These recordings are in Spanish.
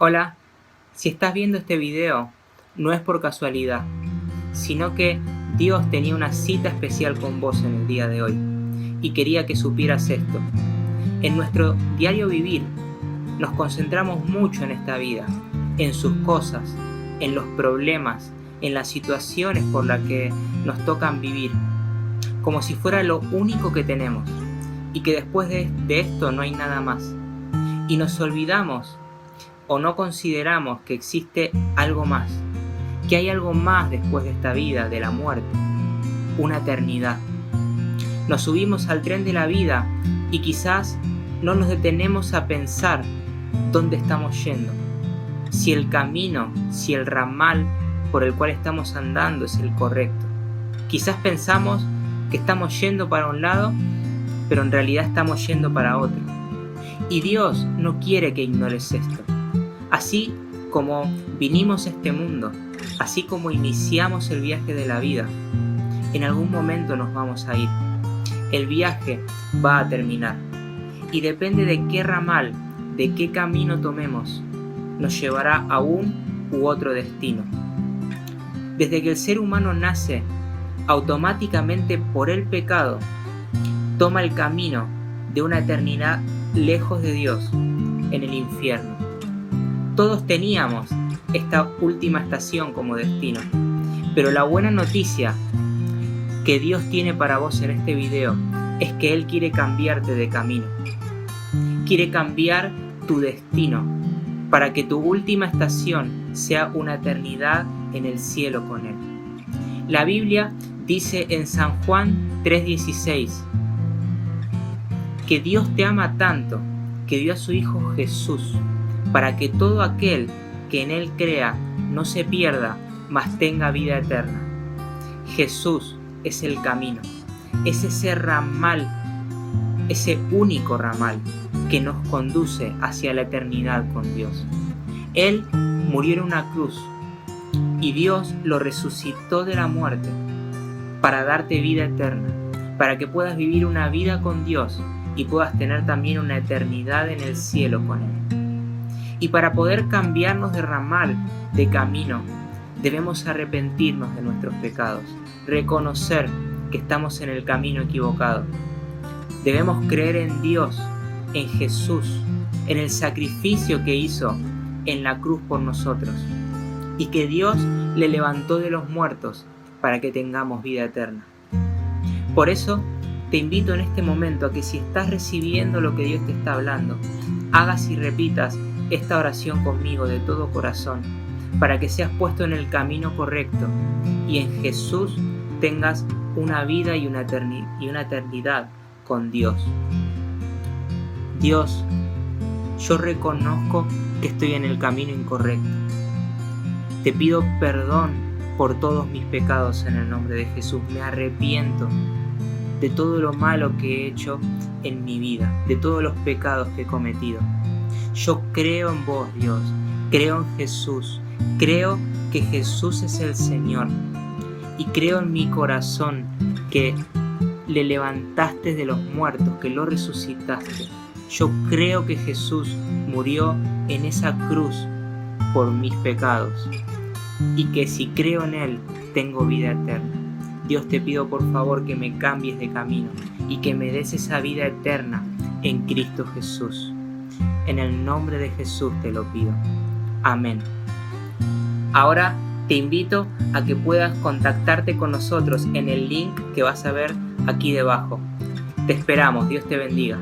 Hola, si estás viendo este video, no es por casualidad, sino que Dios tenía una cita especial con vos en el día de hoy y quería que supieras esto. En nuestro diario vivir nos concentramos mucho en esta vida, en sus cosas, en los problemas, en las situaciones por las que nos tocan vivir, como si fuera lo único que tenemos y que después de esto no hay nada más. Y nos olvidamos o no consideramos que existe algo más, que hay algo más después de esta vida, de la muerte, una eternidad. Nos subimos al tren de la vida y quizás no nos detenemos a pensar dónde estamos yendo, si el camino, si el ramal por el cual estamos andando es el correcto. Quizás pensamos que estamos yendo para un lado, pero en realidad estamos yendo para otro. Y Dios no quiere que ignores esto. Así como vinimos a este mundo, así como iniciamos el viaje de la vida, en algún momento nos vamos a ir. El viaje va a terminar. Y depende de qué ramal, de qué camino tomemos, nos llevará a un u otro destino. Desde que el ser humano nace, automáticamente por el pecado, toma el camino de una eternidad lejos de Dios, en el infierno. Todos teníamos esta última estación como destino, pero la buena noticia que Dios tiene para vos en este video es que Él quiere cambiarte de camino. Quiere cambiar tu destino para que tu última estación sea una eternidad en el cielo con Él. La Biblia dice en San Juan 3:16 que Dios te ama tanto que dio a su Hijo Jesús para que todo aquel que en Él crea no se pierda, mas tenga vida eterna. Jesús es el camino, es ese ramal, ese único ramal que nos conduce hacia la eternidad con Dios. Él murió en una cruz y Dios lo resucitó de la muerte para darte vida eterna, para que puedas vivir una vida con Dios y puedas tener también una eternidad en el cielo con Él. Y para poder cambiarnos de ramal, de camino, debemos arrepentirnos de nuestros pecados, reconocer que estamos en el camino equivocado. Debemos creer en Dios, en Jesús, en el sacrificio que hizo en la cruz por nosotros y que Dios le levantó de los muertos para que tengamos vida eterna. Por eso te invito en este momento a que si estás recibiendo lo que Dios te está hablando, hagas y repitas esta oración conmigo de todo corazón, para que seas puesto en el camino correcto y en Jesús tengas una vida y una eternidad con Dios. Dios, yo reconozco que estoy en el camino incorrecto. Te pido perdón por todos mis pecados en el nombre de Jesús. Me arrepiento de todo lo malo que he hecho en mi vida, de todos los pecados que he cometido. Yo creo en vos, Dios, creo en Jesús, creo que Jesús es el Señor y creo en mi corazón que le levantaste de los muertos, que lo resucitaste. Yo creo que Jesús murió en esa cruz por mis pecados y que si creo en Él tengo vida eterna. Dios, te pido por favor que me cambies de camino y que me des esa vida eterna en Cristo Jesús. En el nombre de Jesús te lo pido. Amén. Ahora te invito a que puedas contactarte con nosotros en el link que vas a ver aquí debajo. Te esperamos. Dios te bendiga.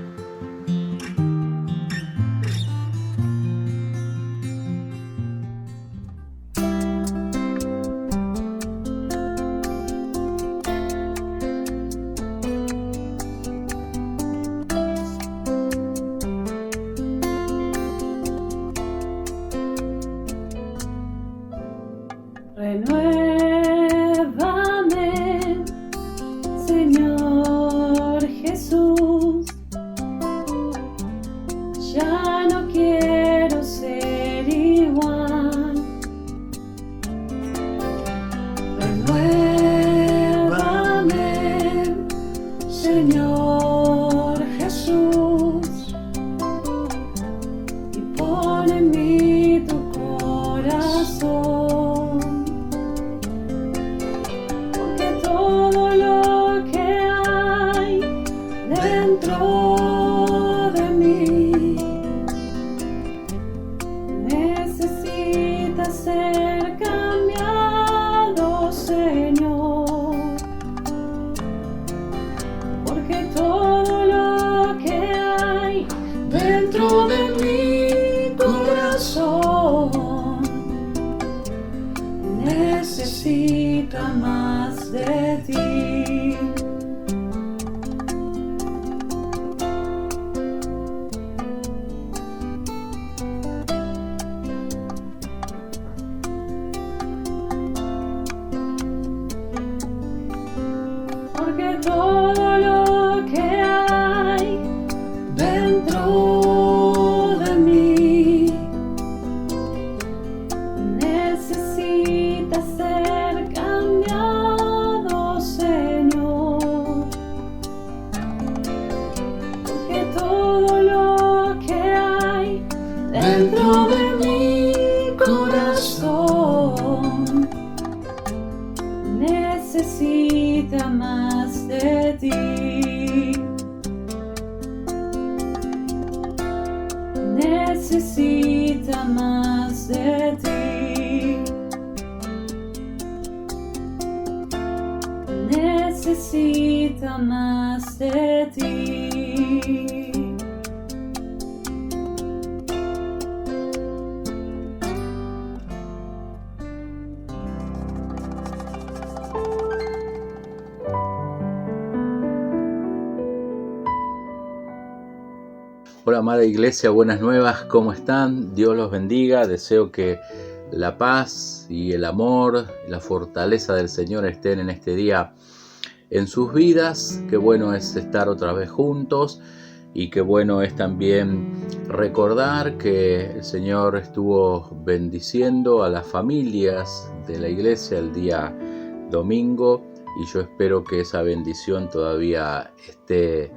Renuévame, Señor Jesús, necesita más de ti. Porque todo lo que hay dentro de mí necesita ser cambiado, Señor. Porque todo lo que hay dentro de mi corazón necesita más de ti. Necesita más de ti. Necesita más de ti. Hola amada iglesia, buenas nuevas, ¿cómo están? Dios los bendiga, deseo que la paz y el amor y la fortaleza del Señor estén en este día en sus vidas. Qué bueno es estar otra vez juntos y qué bueno es también recordar que el Señor estuvo bendiciendo a las familias de la iglesia el día domingo y yo espero que esa bendición todavía esté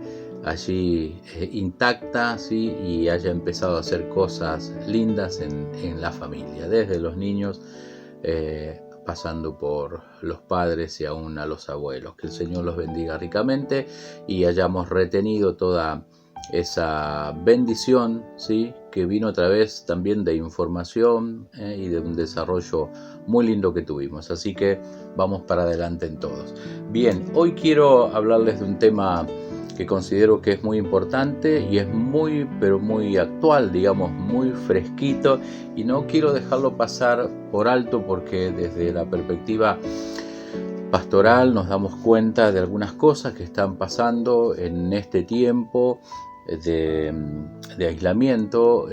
allí intacta, ¿sí? Y haya empezado a hacer cosas lindas en la familia, desde los niños pasando por los padres y aún a los abuelos. Que el Señor los bendiga ricamente y hayamos retenido toda esa bendición, ¿sí? Que vino a través también de información y de un desarrollo muy lindo que tuvimos. Así que vamos para adelante en todos. Bien, hoy quiero hablarles de un tema que considero que es muy importante y es muy, pero muy actual, digamos, muy fresquito, y no quiero dejarlo pasar por alto porque desde la perspectiva pastoral nos damos cuenta de algunas cosas que están pasando en este tiempo de aislamiento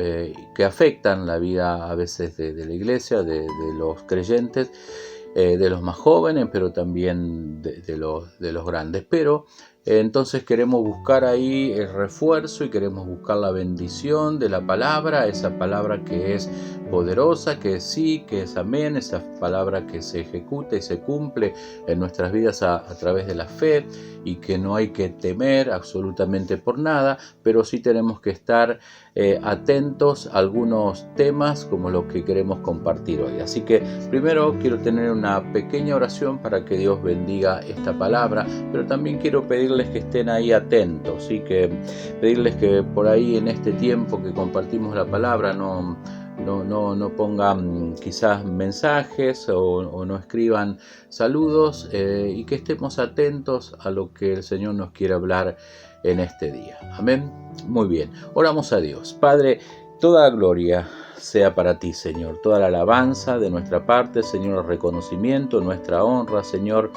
que afectan la vida a veces de la iglesia, de los creyentes, de los más jóvenes, pero también de los grandes. Pero entonces queremos buscar ahí el refuerzo y queremos buscar la bendición de la palabra, esa palabra que es poderosa, que es sí, que es amén, esa palabra que se ejecuta y se cumple en nuestras vidas a través de la fe y que no hay que temer absolutamente por nada, pero sí tenemos que estar atentos a algunos temas como los que queremos compartir hoy. Así que primero quiero tener una pequeña oración para que Dios bendiga esta palabra, pero también quiero pedirles que estén ahí atentos, ¿sí? Que pedirles que por ahí en este tiempo que compartimos la palabra no pongan quizás mensajes o no escriban saludos y que estemos atentos a lo que el Señor nos quiere hablar en este día. Amén. Muy bien. Oramos a Dios. Padre, toda gloria sea para ti, Señor. Toda la alabanza de nuestra parte, Señor, el reconocimiento, nuestra honra, Señor,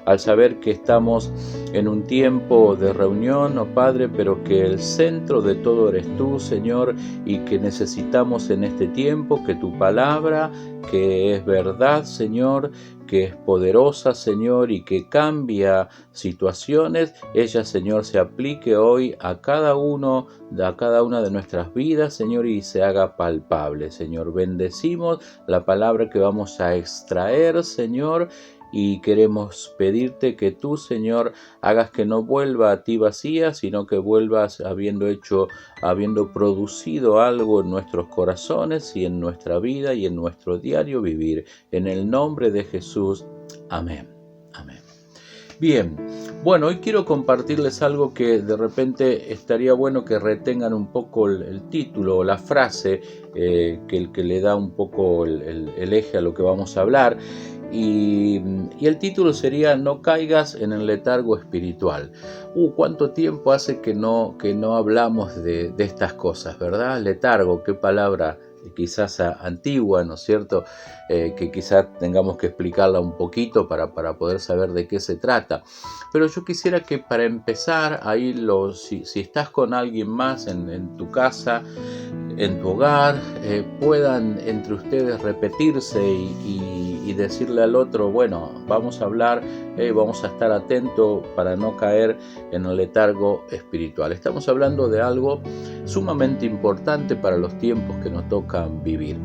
al saber que estamos en un tiempo de reunión, oh Padre, pero que el centro de todo eres tú, Señor, y que necesitamos en este tiempo que tu palabra, que es verdad, Señor, que es poderosa, Señor, y que cambia situaciones, ella, Señor, se aplique hoy a cada una de nuestras vidas, Señor, y se haga palpable, Señor. Bendecimos la palabra que vamos a extraer, Señor, y queremos pedirte que tú, Señor, hagas que no vuelva a ti vacía, sino que vuelvas habiendo producido algo en nuestros corazones y en nuestra vida y en nuestro diario vivir. En el nombre de Jesús. Amén. Amén. Bien, bueno, hoy quiero compartirles algo que de repente estaría bueno que retengan un poco el título o la frase que le da un poco el eje a lo que vamos a hablar. Y el título sería No caigas en el letargo espiritual. ¿Cuánto tiempo hace que no hablamos de estas cosas, verdad? Letargo, qué palabra quizás antigua, ¿no es cierto? Que quizás tengamos que explicarla un poquito para poder saber de qué se trata. Pero yo quisiera que para empezar, ahí si estás con alguien más en tu casa, en tu hogar, puedan entre ustedes repetirse y decirle al otro, bueno, vamos a hablar, vamos a estar atentos para no caer en el letargo espiritual. Estamos hablando de algo sumamente importante para los tiempos que nos tocan vivir.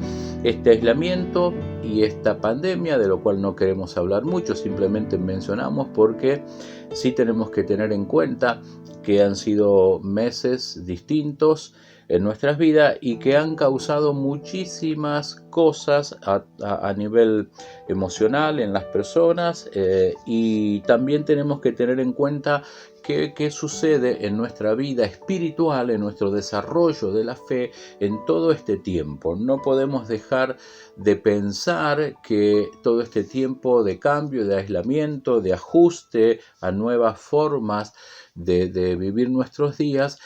Este aislamiento y esta pandemia, de lo cual no queremos hablar mucho, simplemente mencionamos porque sí tenemos que tener en cuenta que han sido meses distintos en nuestras vidas y que han causado muchísimas cosas a nivel emocional en las personas, y también tenemos que tener en cuenta qué sucede en nuestra vida espiritual, en nuestro desarrollo de la fe en todo este tiempo. No podemos dejar de pensar que todo este tiempo de cambio, de aislamiento, de ajuste a nuevas formas de vivir nuestros días,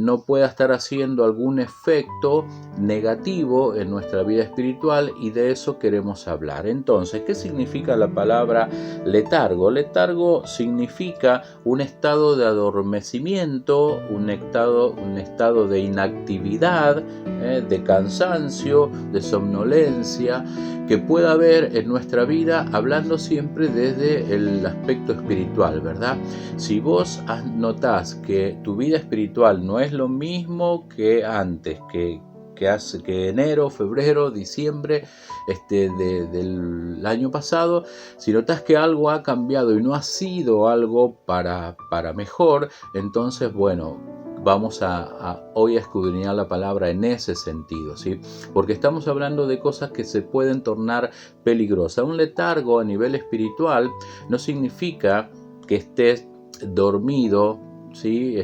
no pueda estar haciendo algún efecto negativo en nuestra vida espiritual, y de eso queremos hablar. Entonces, ¿qué significa la palabra letargo? Letargo significa un estado de adormecimiento, un estado de inactividad, de cansancio, de somnolencia, que pueda haber en nuestra vida, hablando siempre desde el aspecto espiritual, ¿verdad? Si vos notás que tu vida espiritual no es lo mismo que antes, que enero, febrero, diciembre del año pasado, si notas que algo ha cambiado y no ha sido algo para mejor, entonces, bueno, vamos hoy a escudriñar la palabra en ese sentido, ¿sí? Porque estamos hablando de cosas que se pueden tornar peligrosas. Un letargo a nivel espiritual no significa que estés dormido, ¿sí?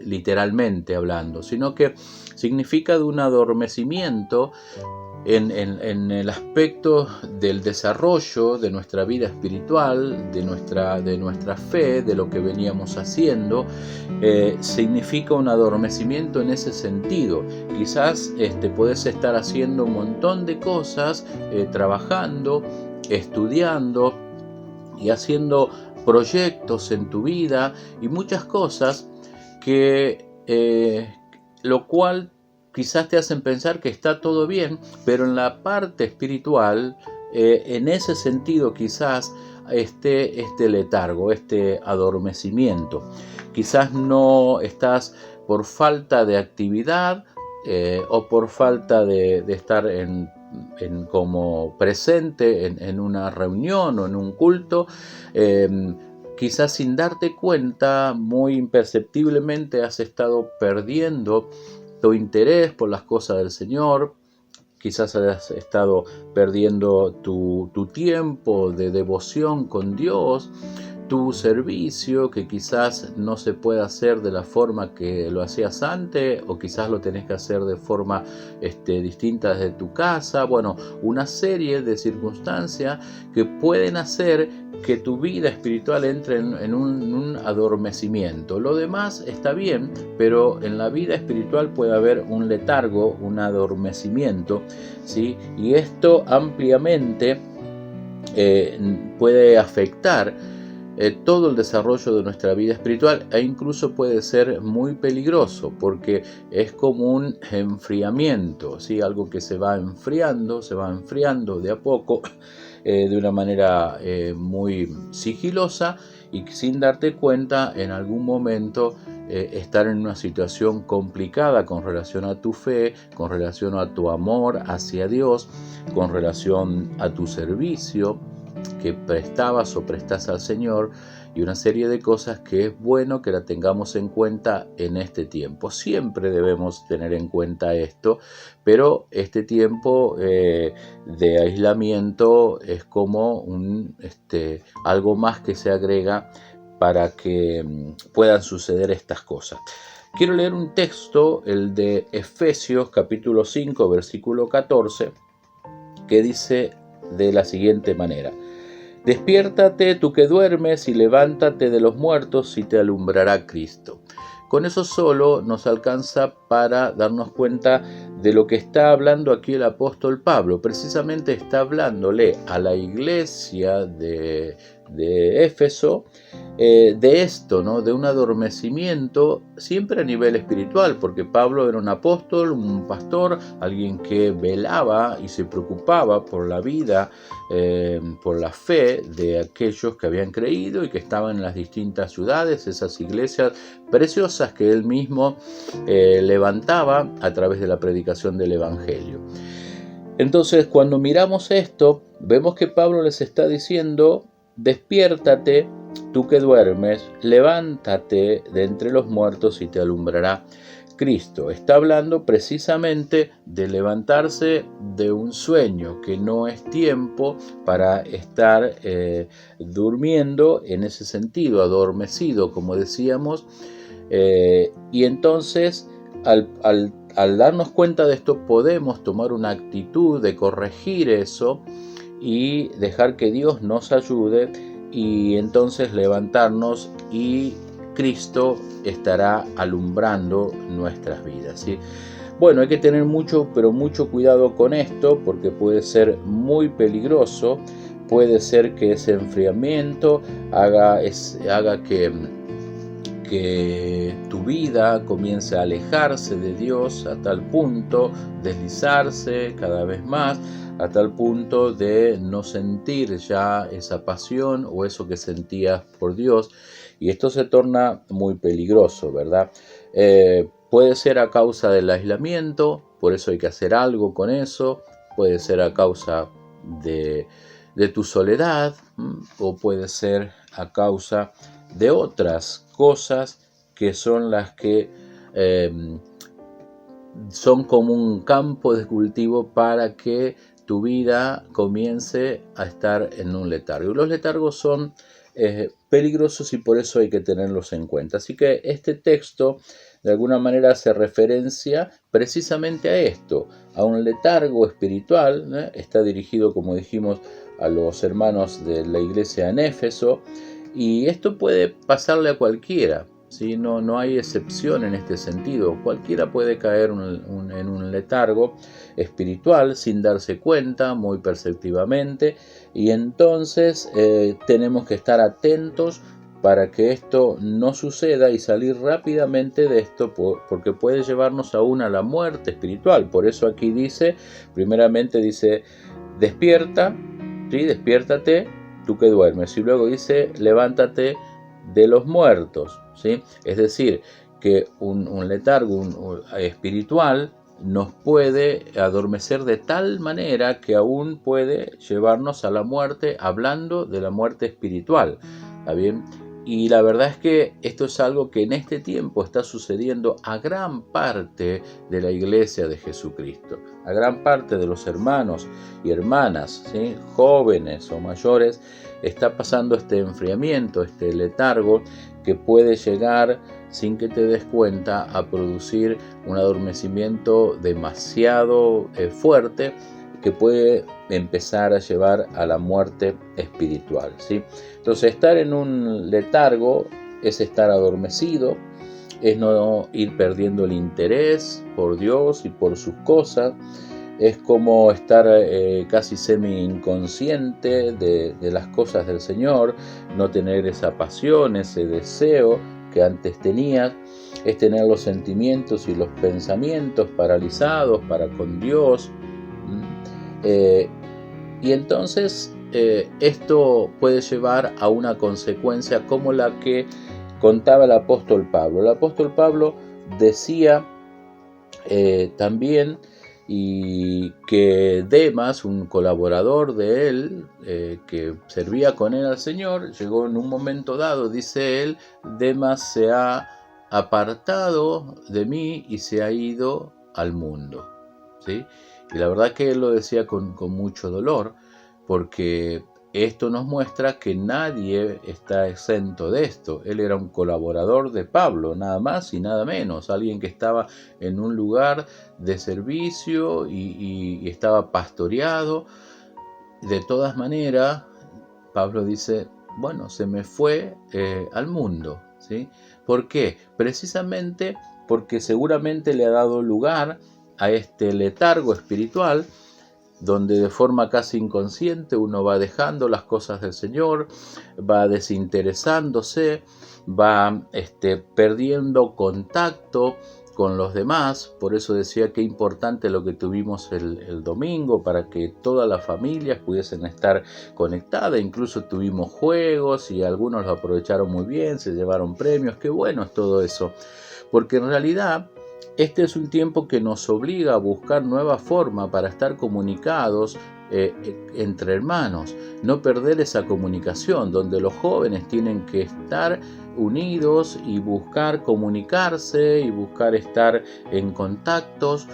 Literalmente hablando, sino que significa de un adormecimiento en el aspecto del desarrollo de nuestra vida espiritual, de nuestra fe, de lo que veníamos haciendo. Significa un adormecimiento en ese sentido. Quizás puedes estar haciendo un montón de cosas, trabajando, estudiando y haciendo proyectos en tu vida y muchas cosas lo cual quizás te hacen pensar que está todo bien, pero en la parte espiritual, en ese sentido quizás esté este letargo, este adormecimiento. Quizás no estás por falta de actividad, o por falta de estar como presente en una reunión o en un culto. Quizás sin darte cuenta, muy imperceptiblemente has estado perdiendo tu interés por las cosas del Señor. Quizás has estado perdiendo tu tiempo de devoción con Dios, tu servicio, que quizás no se puede hacer de la forma que lo hacías antes, o quizás lo tenés que hacer de forma distinta desde tu casa. Bueno, una serie de circunstancias que pueden hacer que tu vida espiritual entre en un adormecimiento. Lo demás está bien, pero en la vida espiritual puede haber un letargo, un adormecimiento, ¿sí? Y esto ampliamente puede afectar todo el desarrollo de nuestra vida espiritual, e incluso puede ser muy peligroso porque es como un enfriamiento, ¿sí? Algo que se va enfriando de a poco, de una manera muy sigilosa, y sin darte cuenta en algún momento estar en una situación complicada con relación a tu fe, con relación a tu amor hacia Dios, con relación a tu servicio que prestabas o prestas al Señor, y una serie de cosas que es bueno que la tengamos en cuenta en este tiempo. Siempre debemos tener en cuenta esto, pero este tiempo de aislamiento es como algo más que se agrega para que puedan suceder estas cosas. Quiero leer un texto, el de Efesios capítulo 5, versículo 14, que dice de la siguiente manera: despiértate tú que duermes y levántate de los muertos y te alumbrará Cristo. Con eso solo nos alcanza para darnos cuenta de lo que está hablando aquí el apóstol Pablo. Precisamente está hablándole a la iglesia de Éfeso de esto, ¿no? De un adormecimiento siempre a nivel espiritual, porque Pablo era un apóstol, un pastor, alguien que velaba y se preocupaba por la vida, por la fe de aquellos que habían creído y que estaban en las distintas ciudades, esas iglesias preciosas que él mismo levantaba a través de la predicación del Evangelio. Entonces, cuando miramos esto, vemos que Pablo les está diciendo: despiértate, tú que duermes, levántate de entre los muertos y te alumbrará Cristo. Está hablando precisamente de levantarse de un sueño, que no es tiempo para estar durmiendo en ese sentido, adormecido, como decíamos. Y entonces, al darnos cuenta de esto, podemos tomar una actitud de corregir eso y dejar que Dios nos ayude, y entonces levantarnos, y Cristo estará alumbrando nuestras vidas, ¿sí? Bueno, hay que tener mucho cuidado con esto, porque puede ser muy peligroso. Puede ser que ese enfriamiento haga que tu vida comience a alejarse de Dios a tal punto, deslizarse cada vez más, a tal punto de no sentir ya esa pasión o eso que sentías por Dios, y esto se torna muy peligroso, ¿verdad? Puede ser a causa del aislamiento, por eso hay que hacer algo con eso. Puede ser a causa de tu soledad, o puede ser a causa de otras cosas que son las que son como un campo de cultivo para que tu vida comience a estar en un letargo. Los letargos son peligrosos y por eso hay que tenerlos en cuenta. Así que este texto de alguna manera hace referencia precisamente a esto, a un letargo espiritual. Está dirigido, como dijimos, a los hermanos de la iglesia en Éfeso, y esto puede pasarle a cualquiera, ¿sí? No hay excepción en este sentido. Cualquiera puede caer en un letargo espiritual sin darse cuenta, muy perceptivamente, y entonces tenemos que estar atentos para que esto no suceda y salir rápidamente de esto, porque puede llevarnos aún a la muerte espiritual. Por eso aquí primeramente dice, despierta, ¿sí? Despiértate, tú que duermes, y luego dice, levántate de los muertos, ¿sí? Es decir, que un letargo espiritual nos puede adormecer de tal manera que aún puede llevarnos a la muerte, hablando de la muerte espiritual, ¿está bien? Y la verdad es que esto es algo que en este tiempo está sucediendo a gran parte de la iglesia de Jesucristo, a gran parte de los hermanos y hermanas, ¿sí? Jóvenes o mayores. Está pasando este enfriamiento, este letargo, que puede llegar, sin que te des cuenta, a producir un adormecimiento demasiado fuerte, que puede empezar a llevar a la muerte espiritual, ¿sí? Entonces, estar en un letargo es estar adormecido, es no ir perdiendo el interés por Dios y por sus cosas. Es como estar casi semi-inconsciente de las cosas del Señor, no tener esa pasión, ese deseo que antes tenías. Es tener los sentimientos y los pensamientos paralizados para con Dios. Y entonces esto puede llevar a una consecuencia como la que contaba el apóstol Pablo. El apóstol Pablo decía también, y que Demas, un colaborador de él, que servía con él al Señor, llegó en un momento dado, dice él, Demas se ha apartado de mí y se ha ido al mundo, ¿sí? Y la verdad que él lo decía con mucho dolor, porque esto nos muestra que nadie está exento de esto. Él era un colaborador de Pablo, nada más y nada menos, alguien que estaba en un lugar de servicio y estaba pastoreado. De todas maneras, Pablo dice, bueno, se me fue al mundo, ¿sí? ¿Por qué? Precisamente porque seguramente le ha dado lugar a este letargo espiritual, donde de forma casi inconsciente uno va dejando las cosas del Señor, va desinteresándose, va perdiendo contacto con los demás. Por eso decía que importante lo que tuvimos el domingo, para que todas las familias pudiesen estar conectadas. Incluso tuvimos juegos y algunos lo aprovecharon muy bien, se llevaron premios. Qué bueno es todo eso, porque en realidad este es un tiempo que nos obliga a buscar nuevas formas para estar comunicados entre hermanos, no perder esa comunicación, donde los jóvenes tienen que estar unidos y buscar comunicarse y buscar estar en contactos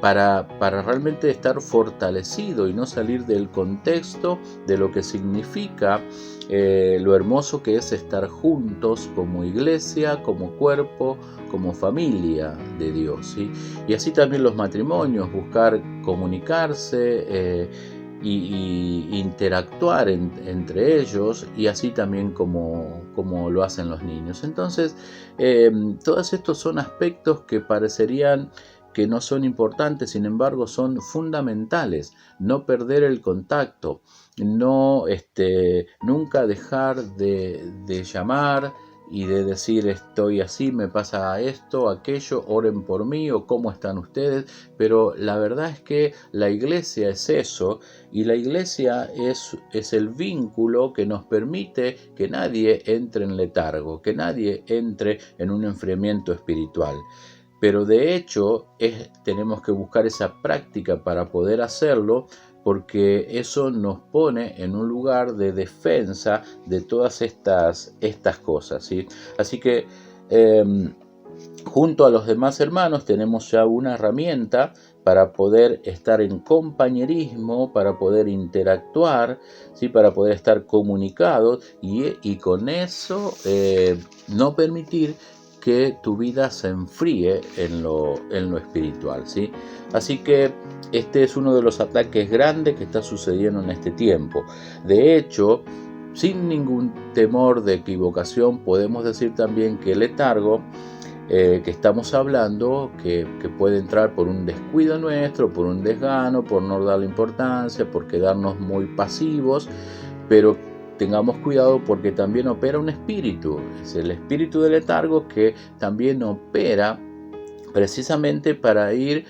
para realmente estar fortalecido y no salir del contexto de lo que significa lo hermoso que es estar juntos como iglesia, como cuerpo, como familia de Dios, ¿sí? Y así también los matrimonios, buscar comunicarse y interactuar entre ellos, y así también como lo hacen los niños. Entonces, todos estos son aspectos que parecerían que no son importantes, sin embargo son fundamentales. No perder el contacto, no nunca dejar de llamar y de decir estoy así, me pasa esto, aquello, oren por mí, o cómo están ustedes. Pero la verdad es que la iglesia es eso, y la iglesia es el vínculo que nos permite que nadie entre en letargo, que nadie entre en un enfriamiento espiritual. Pero de hecho tenemos que buscar esa práctica para poder hacerlo, porque eso nos pone en un lugar de defensa de todas estas cosas, ¿sí? Así que junto a los demás hermanos tenemos ya una herramienta para poder estar en compañerismo, para poder interactuar, ¿sí? Para poder estar comunicados y con eso no permitir que tu vida se enfríe en lo espiritual, ¿sí? Así que este es uno de los ataques grandes que está sucediendo en este tiempo. De hecho, sin ningún temor de equivocación, podemos decir también que el letargo que estamos hablando, que puede entrar por un descuido nuestro, por un desgano, por no darle importancia, por quedarnos muy pasivos, pero tengamos cuidado porque también opera un espíritu, es el espíritu del letargo, que también opera precisamente para ir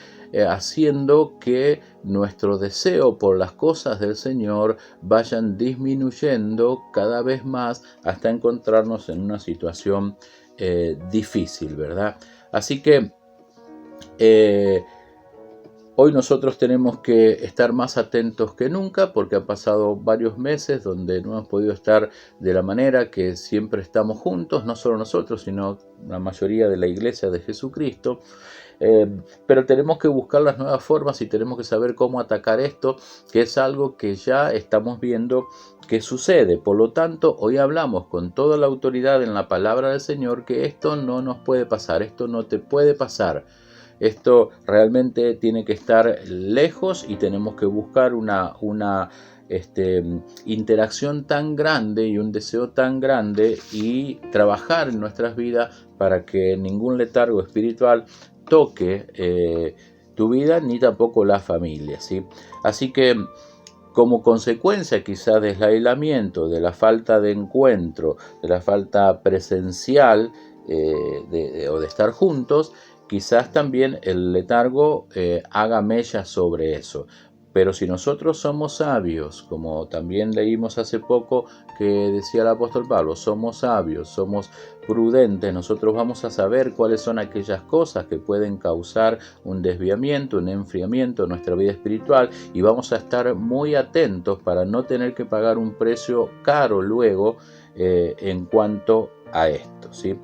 haciendo que nuestro deseo por las cosas del Señor vayan disminuyendo cada vez más hasta encontrarnos en una situación difícil, ¿verdad? Así que hoy nosotros tenemos que estar más atentos que nunca, porque ha pasado varios meses donde no hemos podido estar de la manera que siempre estamos juntos, no solo nosotros, sino la mayoría de la iglesia de Jesucristo. Pero tenemos que buscar las nuevas formas y tenemos que saber cómo atacar esto, que es algo que ya estamos viendo que sucede. Por lo tanto, hoy hablamos con toda la autoridad en la palabra del Señor que esto no nos puede pasar, esto no te puede pasar. Esto realmente tiene que estar lejos y tenemos que buscar una interacción tan grande y un deseo tan grande y trabajar en nuestras vidas para que ningún letargo espiritual toque tu vida ni tampoco la familia, ¿sí? Así que como consecuencia quizás del aislamiento, de la falta de encuentro, de la falta presencial o de estar juntos, quizás también el letargo haga mella sobre eso. Pero si nosotros somos sabios, como también leímos hace poco que decía el apóstol Pablo, somos sabios, somos prudentes, nosotros vamos a saber cuáles son aquellas cosas que pueden causar un desviamiento, un enfriamiento en nuestra vida espiritual, y vamos a estar muy atentos para no tener que pagar un precio caro luego en cuanto a esto, ¿sí?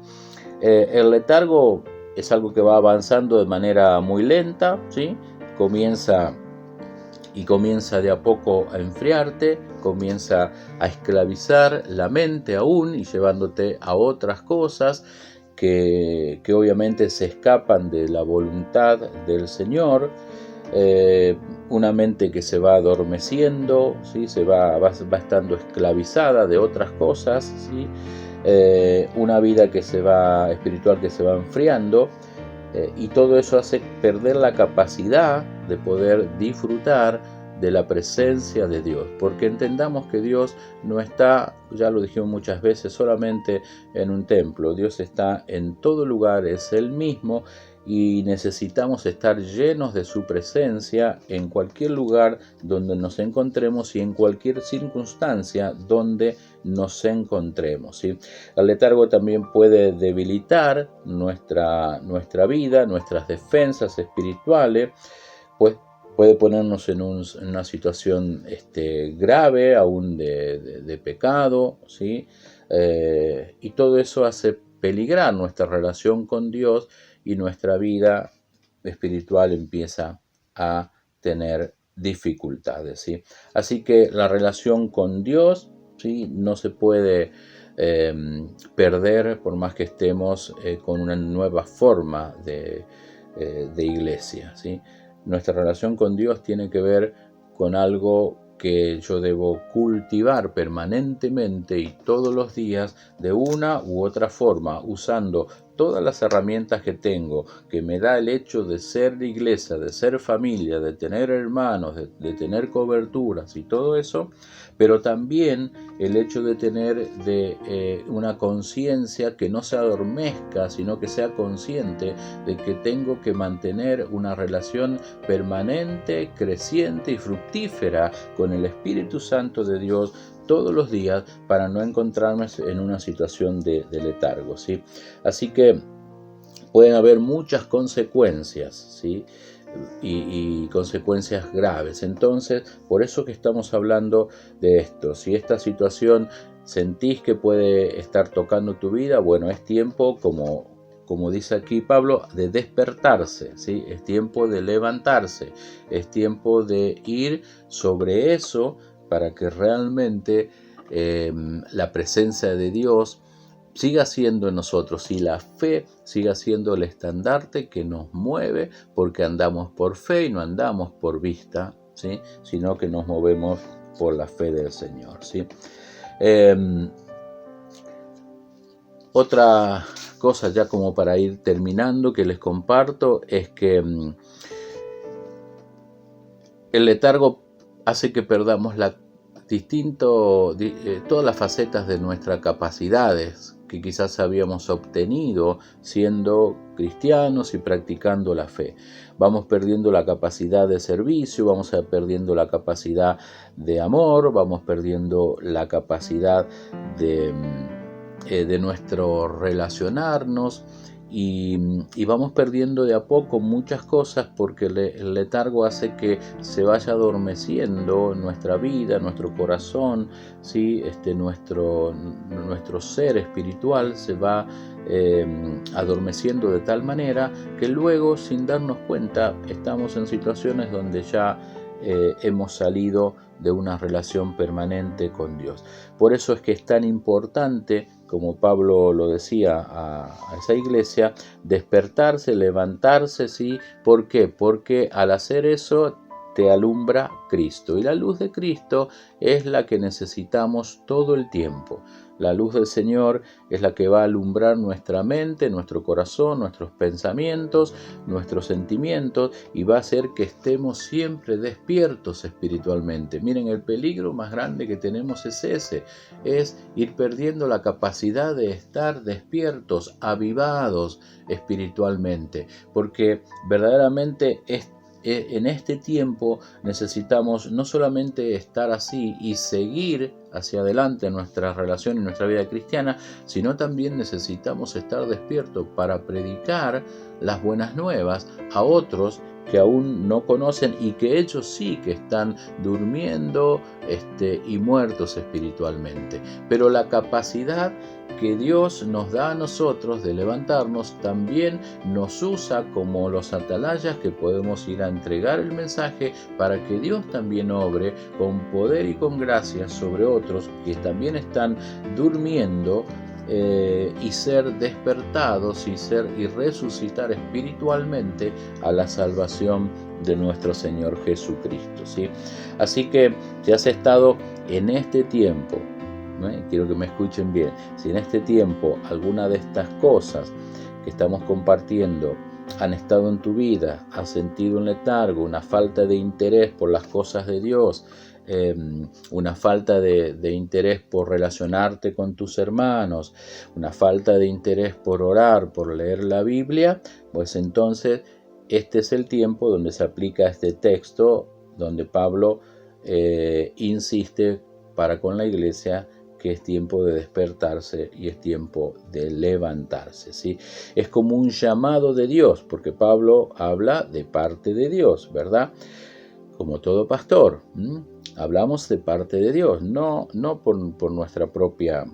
El letargo es algo que va avanzando de manera muy lenta, ¿sí? Comienza de a poco a enfriarte, comienza a esclavizar la mente aún y llevándote a otras cosas que obviamente se escapan de la voluntad del Señor. Una mente que se va adormeciendo, ¿sí? va estando esclavizada de otras cosas, ¿sí? Una vida espiritual que se va enfriando. y todo eso hace perder la capacidad de poder disfrutar de la presencia de Dios, porque entendamos que Dios no está, ya lo dijimos muchas veces, solamente en un templo. Dios está en todo lugar, es Él mismo, y necesitamos estar llenos de su presencia en cualquier lugar donde nos encontremos y en cualquier circunstancia donde nos encontremos, ¿sí? El letargo también puede debilitar nuestra vida, nuestras defensas espirituales, pues puede ponernos en una situación grave, aún de pecado, ¿sí? Y todo eso hace peligrar nuestra relación con Dios y nuestra vida espiritual empieza a tener dificultades, ¿sí? Así que la relación con Dios, ¿sí?, no se puede perder por más que estemos con una nueva forma de iglesia, ¿sí? Nuestra relación con Dios tiene que ver con algo que yo debo cultivar permanentemente y todos los días de una u otra forma, usando todas las herramientas que tengo, que me da el hecho de ser de iglesia, de ser familia, de tener hermanos, de tener coberturas y todo eso, pero también el hecho de tener una conciencia que no se adormezca, sino que sea consciente de que tengo que mantener una relación permanente, creciente y fructífera con el Espíritu Santo de Dios todos los días para no encontrarme en una situación de letargo, ¿sí? Así que pueden haber muchas consecuencias, ¿sí? Y consecuencias graves. Entonces, por eso que estamos hablando de esto. Si esta situación sentís que puede estar tocando tu vida, bueno, es tiempo, como dice aquí Pablo, de despertarse, ¿sí? Es tiempo de levantarse, es tiempo de ir sobre eso para que realmente la presencia de Dios siga siendo en nosotros y la fe siga siendo el estandarte que nos mueve, porque andamos por fe y no andamos por vista, ¿sí?, sino que nos movemos por la fe del Señor, ¿sí? Otra cosa, ya como para ir terminando, que les comparto es que el letargo hace que perdamos todas las facetas de nuestras capacidades que quizás habíamos obtenido siendo cristianos y practicando la fe. Vamos perdiendo la capacidad de servicio, vamos perdiendo la capacidad de amor, vamos perdiendo la capacidad de nuestro relacionarnos, y vamos perdiendo de a poco muchas cosas porque el letargo hace que se vaya adormeciendo nuestra vida, nuestro corazón, ¿sí? Nuestro ser espiritual se va adormeciendo de tal manera que luego, sin darnos cuenta, estamos en situaciones donde ya hemos salido de una relación permanente con Dios. Por eso es que es tan importante, como Pablo lo decía a esa iglesia, despertarse, levantarse, ¿sí? ¿Por qué? Porque al hacer eso te alumbra Cristo, y la luz de Cristo es la que necesitamos todo el tiempo. La luz del Señor es la que va a alumbrar nuestra mente, nuestro corazón, nuestros pensamientos, nuestros sentimientos, y va a hacer que estemos siempre despiertos espiritualmente. Miren, el peligro más grande que tenemos es ese, es ir perdiendo la capacidad de estar despiertos, avivados espiritualmente, porque verdaderamente en este tiempo necesitamos no solamente estar así y seguir hacia adelante en nuestra relación y nuestra vida cristiana, sino también necesitamos estar despiertos para predicar las buenas nuevas a otros que aún no conocen y que ellos sí que están durmiendo y muertos espiritualmente. Pero la capacidad que Dios nos da a nosotros de levantarnos también nos usa como los atalayas que podemos ir a entregar el mensaje para que Dios también obre con poder y con gracia sobre otros que también están durmiendo, y ser despertados y resucitar espiritualmente a la salvación de nuestro Señor Jesucristo, ¿sí? Así que si has estado en este tiempo, quiero que me escuchen bien, si en este tiempo alguna de estas cosas que estamos compartiendo han estado en tu vida, has sentido un letargo, una falta de interés por las cosas de Dios, una falta de interés por relacionarte con tus hermanos, una falta de interés por orar, por leer la Biblia, pues entonces este es el tiempo donde se aplica este texto, donde Pablo insiste para con la iglesia que es tiempo de despertarse y es tiempo de levantarse, ¿sí? Es como un llamado de Dios, porque Pablo habla de parte de Dios, ¿verdad? Como todo pastor, hablamos de parte de Dios, no por nuestra propia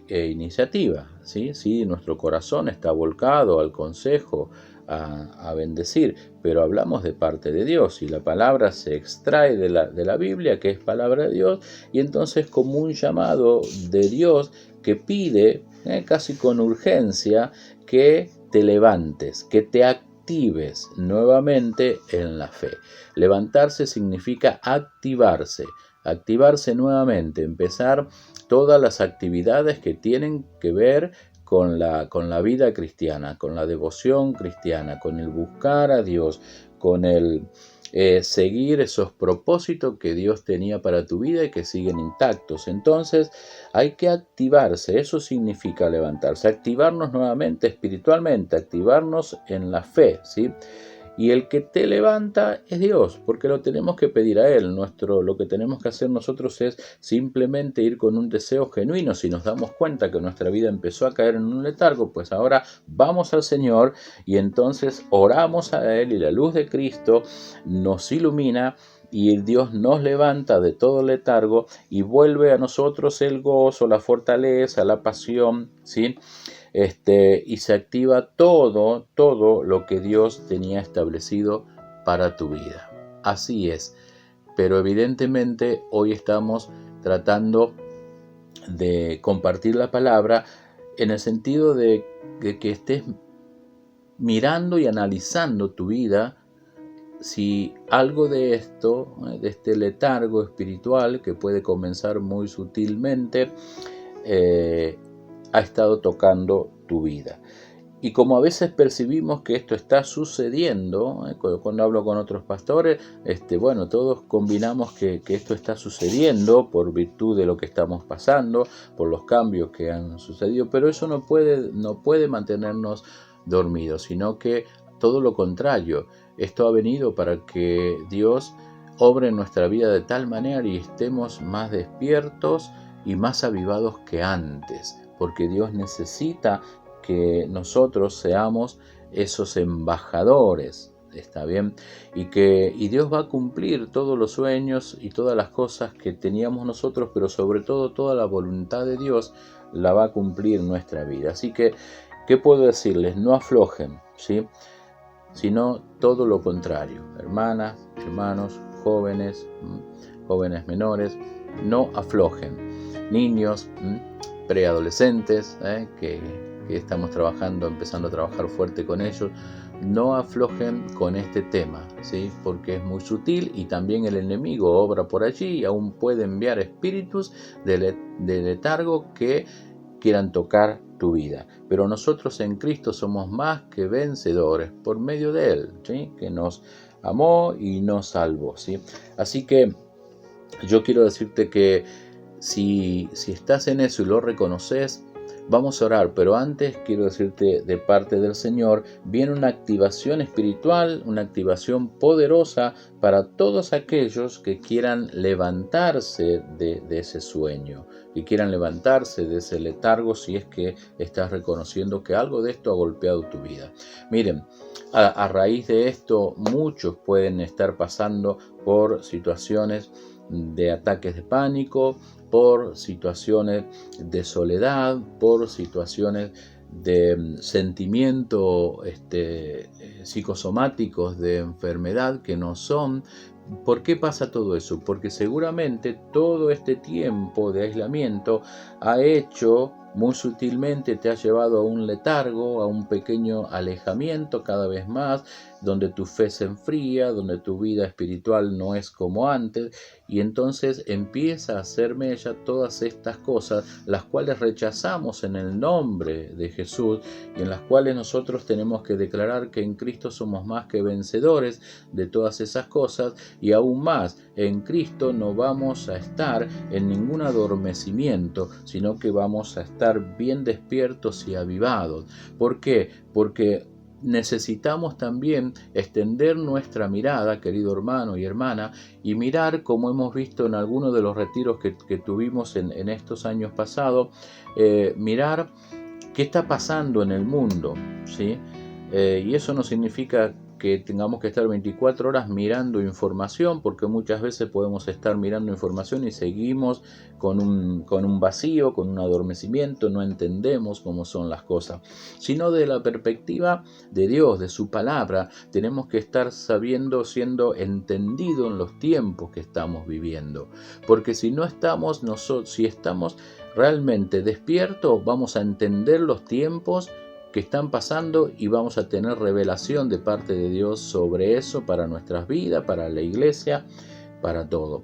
iniciativa, ¿sí? Sí, nuestro corazón está volcado al consejo, a bendecir, pero hablamos de parte de Dios y la palabra se extrae de la Biblia, que es palabra de Dios, y entonces como un llamado de Dios que pide casi con urgencia que te levantes, que te actives nuevamente en la fe. Levantarse significa activarse nuevamente, empezar todas las actividades que tienen que ver con la vida cristiana, con la devoción cristiana, con el buscar a Dios, con el seguir esos propósitos que Dios tenía para tu vida y que siguen intactos. Entonces hay que activarse, eso significa levantarse, activarnos nuevamente espiritualmente, activarnos en la fe, ¿sí? Y el que te levanta es Dios, porque lo tenemos que pedir a Él. Lo que tenemos que hacer nosotros es simplemente ir con un deseo genuino. Si nos damos cuenta que nuestra vida empezó a caer en un letargo, pues ahora vamos al Señor y entonces oramos a Él y la luz de Cristo nos ilumina y Dios nos levanta de todo letargo y vuelve a nosotros el gozo, la fortaleza, la pasión, ¿sí? Y se activa todo lo que Dios tenía establecido para tu vida. Así es, pero evidentemente hoy estamos tratando de compartir la palabra en el sentido de que estés mirando y analizando tu vida, si algo de esto, de este letargo espiritual que puede comenzar muy sutilmente, ha estado tocando tu vida. Y como a veces percibimos que esto está sucediendo, cuando hablo con otros pastores, bueno, todos combinamos que esto está sucediendo por virtud de lo que estamos pasando, por los cambios que han sucedido, pero eso no puede mantenernos dormidos, sino que todo lo contrario, esto ha venido para que Dios obre en nuestra vida de tal manera y estemos más despiertos y más avivados que antes, porque Dios necesita que nosotros seamos esos embajadores, ¿está bien? Y Dios va a cumplir todos los sueños y todas las cosas que teníamos nosotros, pero sobre todo toda la voluntad de Dios la va a cumplir en nuestra vida. Así que, ¿qué puedo decirles? No aflojen, ¿sí? Sino todo lo contrario. Hermanas, hermanos, jóvenes menores, no aflojen. Niños, preadolescentes, que estamos empezando a trabajar fuerte con ellos, no aflojen con este tema, ¿sí? Porque es muy sutil y también el enemigo obra por allí y aún puede enviar espíritus de letargo que quieran tocar tu vida. Pero nosotros en Cristo somos más que vencedores por medio de Él, ¿sí? Que nos amó y nos salvó, ¿sí? Así que yo quiero decirte que si estás en eso y lo reconoces, vamos a orar, pero antes quiero decirte de parte del Señor, viene una activación espiritual, una activación poderosa para todos aquellos que quieran levantarse de ese sueño, que quieran levantarse de ese letargo si es que estás reconociendo que algo de esto ha golpeado tu vida. Miren, a raíz de esto muchos pueden estar pasando por situaciones de ataques de pánico, por situaciones de soledad, por situaciones de sentimientos psicosomáticos de enfermedad que no son. ¿Por qué pasa todo eso? Porque seguramente todo este tiempo de aislamiento ha hecho muy sutilmente, te ha llevado a un letargo, a un pequeño alejamiento cada vez más, donde tu fe se enfría, donde tu vida espiritual no es como antes, y entonces empieza a hacer mella todas estas cosas, las cuales rechazamos en el nombre de Jesús, y en las cuales nosotros tenemos que declarar que en Cristo somos más que vencedores de todas esas cosas, y aún más, en Cristo no vamos a estar en ningún adormecimiento, sino que vamos a estar bien despiertos y avivados. ¿Por qué? Porque necesitamos también extender nuestra mirada, querido hermano y hermana, y mirar, como hemos visto en algunos de los retiros que tuvimos en estos años pasados, mirar qué está pasando en el mundo, ¿sí? Y eso no significa que tengamos que estar 24 horas mirando información, porque muchas veces podemos estar mirando información y seguimos con un vacío, con un adormecimiento, no entendemos cómo son las cosas, sino de la perspectiva de Dios, de su palabra. Tenemos que estar sabiendo, siendo entendido en los tiempos que estamos viviendo, porque si no estamos, si estamos realmente despiertos, vamos a entender los tiempos que están pasando y vamos a tener revelación de parte de Dios sobre eso para nuestras vidas, para la iglesia, para todo.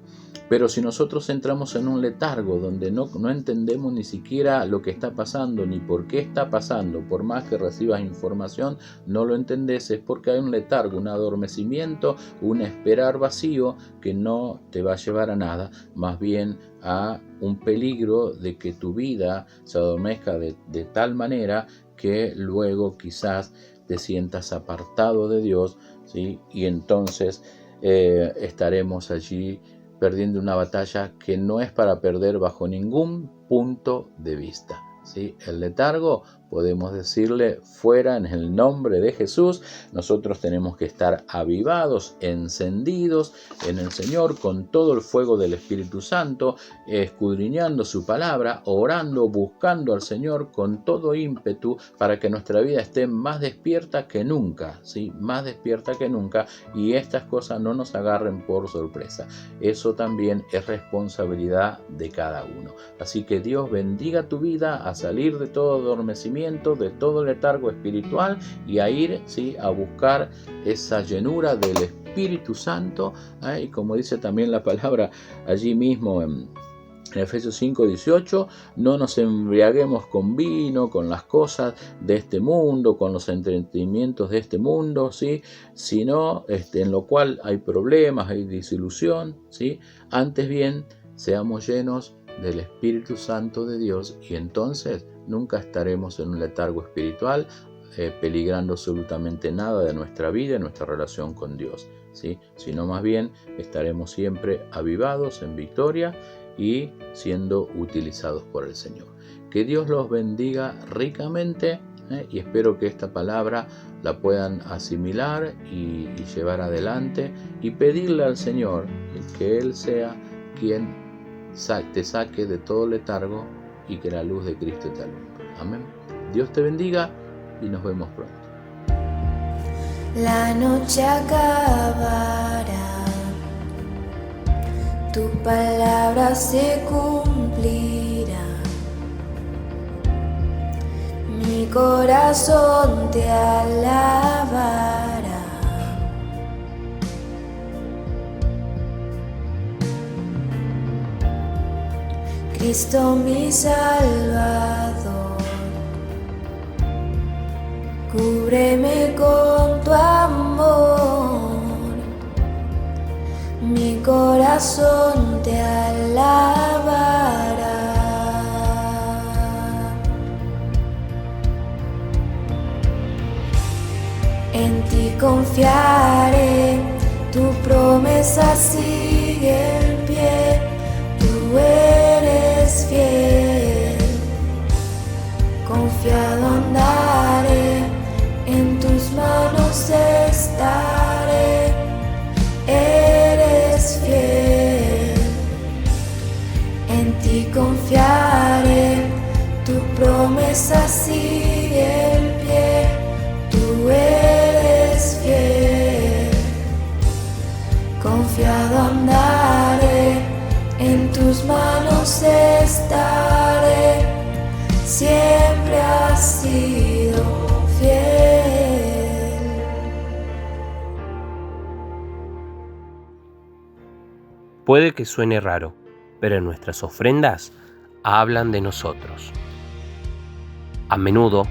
Pero si nosotros entramos en un letargo donde no entendemos ni siquiera lo que está pasando ni por qué está pasando, por más que recibas información, no lo entendés, es porque hay un letargo, un adormecimiento, un esperar vacío que no te va a llevar a nada, más bien a un peligro de que tu vida se adormezca de tal manera que luego quizás te sientas apartado de Dios, ¿sí? Y entonces estaremos allí perdiendo una batalla que no es para perder bajo ningún punto de vista, ¿sí? El letargo, podemos decirle fuera en el nombre de Jesús. Nosotros tenemos que estar avivados, encendidos en el Señor con todo el fuego del Espíritu Santo, escudriñando su palabra, orando, buscando al Señor con todo ímpetu para que nuestra vida esté más despierta que nunca, ¿sí? Más despierta que nunca, y estas cosas no nos agarren por sorpresa. Eso también es responsabilidad de cada uno. Así que Dios bendiga tu vida a salir de todo adormecimiento, de todo letargo espiritual, y a ir, ¿sí?, a buscar esa llenura del Espíritu Santo, y como dice también la palabra allí mismo en Efesios 5:18, no nos embriaguemos con vino, con las cosas de este mundo, con los entretenimientos de este mundo, ¿sí?, sino en lo cual hay problemas, hay disilusión, ¿sí? Antes bien, seamos llenos del Espíritu Santo de Dios, y entonces nunca estaremos en un letargo espiritual, peligrando absolutamente nada de nuestra vida y nuestra relación con Dios, ¿sí? Sino más bien estaremos siempre avivados en victoria y siendo utilizados por el Señor. Que Dios los bendiga ricamente, y espero que esta palabra la puedan asimilar y llevar adelante, y pedirle al Señor que Él sea quien te saque de todo letargo y que la luz de Cristo te alumbre. Amén. Dios te bendiga y nos vemos pronto. La noche acabará, tu palabra se cumplirá. Mi corazón te alabará. Cristo mi Salvador, cúbreme con tu amor, mi corazón te alabará. En ti confiaré, tu promesa sigue en pie, tú eres fiel, confiado andaré, en tus manos estaré, eres fiel, en ti confiaré, tu promesa sigue en pie, tú eres fiel, confiado andaré, en tus manos estaré, siempre has sido fiel. Puede que suene raro, pero nuestras ofrendas hablan de nosotros. A menudo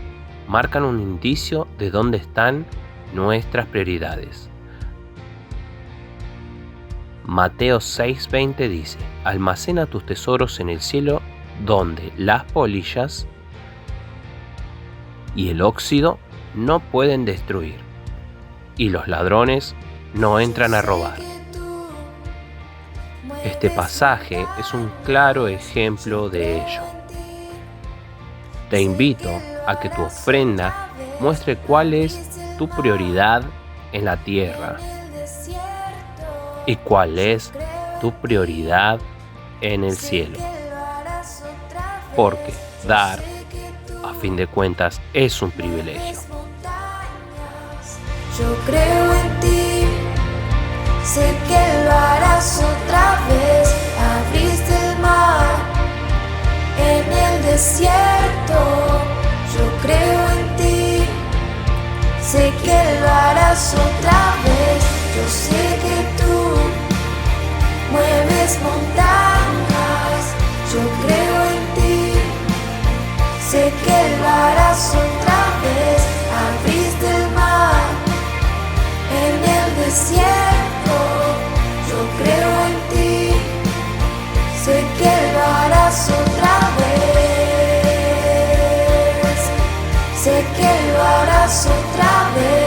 marcan un indicio de dónde están nuestras prioridades. Mateo 6:20 dice: almacena tus tesoros en el cielo, donde las polillas y el óxido no pueden destruir, y los ladrones no entran a robar. Este pasaje es un claro ejemplo de ello. Te invito a que tu ofrenda muestre cuál es tu prioridad en la tierra y cuál es tu prioridad en el cielo. Porque dar, a fin de cuentas, es un privilegio. Yo creo en ti, sé que lo harás otra vez. Abriste el mar en el desierto. Yo creo en ti, sé que lo harás otra vez. Yo sé que tú mueves montañas. Yo creo en ti, sé que lo harás otra vez. Abriste el mar en el desierto. Yo creo en ti, sé que lo harás otra vez. Sé que lo harás otra vez.